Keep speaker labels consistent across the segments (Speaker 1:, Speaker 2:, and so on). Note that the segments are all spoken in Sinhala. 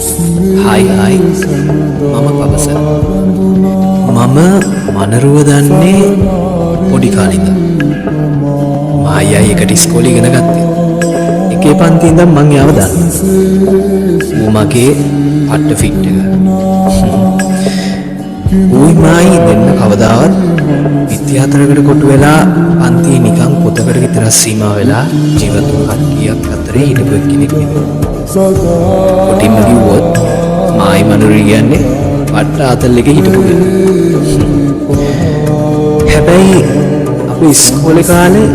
Speaker 1: Hai hai, mama pabasa. Mama මනරුව දන්නේ පොඩි කාලේ ඉඳන්. මායයි එකට ඉස්කෝලේ ඉගෙන ගත්තේ. එකේ පන්තියේ ඉඳන් මං යාව දන්නවා. ඌ මගේ පට්ට ෆිට් එක. ඌයි මායි දෙන්න කවදාවත් විද්‍යාතරකට කොටු වෙලා පන්තියේ නිකන් පොතකට විතර සීමා වෙලා ජීවත් වුණ කට්ටියක් අතරේ හිටපු කෙනෙක් නෙමෙයි. කොටින්ම කිව්වොත් මායි මනුරි කියන්නේ පට්ට ආතල් එකේ හිටපු කෙනෙක්. හැබැයි අපි ඉස්කෝලේ කාලේ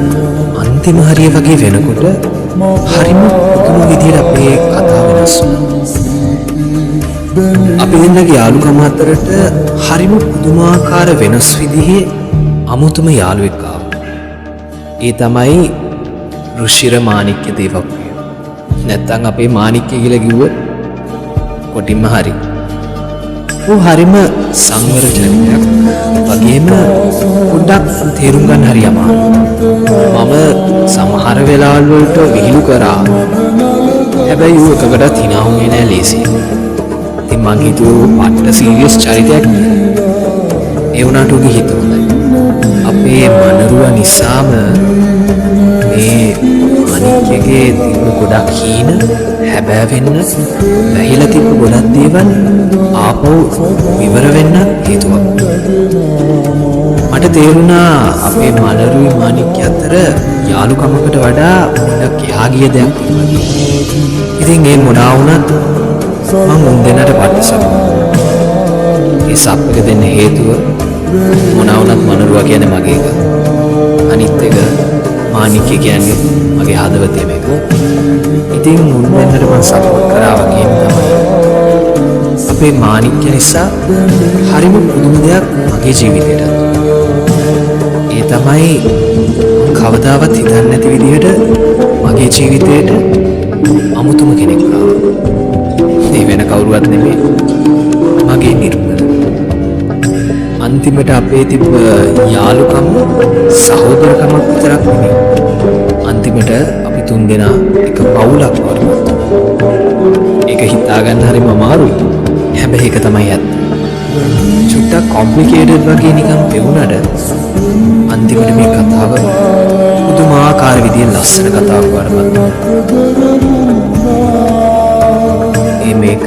Speaker 1: අන්තිම හරිය වගේ වෙනකොට හරිම පුදුම විදිහට අපේ කතාව වෙනස් වුණා. අපි දෙන්නගේ යාළුකම අතරට හරිම පුදුමාකාර වෙනස් විදිහේ අමුතුම යාළුවෙක් ආවා. ඒ තමයි රුෂිර මාණික්‍ය දේවප්‍රිය. නැත්තම් අපේ මාණික්‍ය කියලා කිව්වොත් කොටින්ම හරි. ඌ හරිම සංවර චරිතයක්. වගේම පොඩ්ඩක් තේරුම් ගන්න හරි අමාරුයි. මම සමහර වෙලාවල් වලට විහිළු කරා. හැබැයි ඌ එකකටත් hina වුණේ නෑ ලේසියෙන්. ඉතින් මං හිතුවා පට්ට සීරියස් චරිතයක් කියලා. ඒ වුණාට ඌගේ හිත හොඳයි. අපේ මනරුව නිසාම මේ අනික්යගේ තිබ්බ ගොඩක් හීන හැබෑ වෙන්න වැහිලා තිබ්බ ගොඩක් දේවල් ආපහු විවර වෙන්න හේතුවක්. මට තේරුණා අපේ මනරුයි මාණික්‍ය අතර යාළුකමකට වඩා පොඩක් එහා ගිය දෙයක් තිබුණා. ඉතින් ඒ මොනවා වුණත් මම උන් දෙන්නට පටසප්. ඒ සප් එක දෙන්න හේතුව මොනවා වුණත් මනරුවා කියන්නේ මගේ එක. අනිත් එක මාණික්‍ය කියන්නේ මගේ හදවතේම එක. ඉතින් උන් දෙන්නට මම සපෝට් කරා වගේම තමයි අපේ මාණික්‍ය නිසා හරිම පුදුම දෙයක් මගේ ජීවිතේට. ඒ තමයි කවදාවත් හිතන්නේ නැති විදිහට මගේ ජීවිතේට අමුතුම කෙනෙක් ආවා. ඒ වෙන කවුරුවත් නෙමෙයි මගේ නිර්මල. අන්තිමට අපේ තිබ්බ යාළුකම සහෝදරකමක් විතරක් නෙමෙයි. අන්තිමට අපි තුන්දෙනා එක පවුලක් වුණා. ඒක හිතාගන්න හරිම අමාරුයි. හැබැයි ඒක තමයි ඇත්ත. චුට්ටක් කොම්ප්ලිකේටඩ් වගේ නිකන් පෙවුනට අන්තිමට මේ කතාව පුදුමාකාර විදිහේ ලස්සන කතාවක් වඩපත්. මේක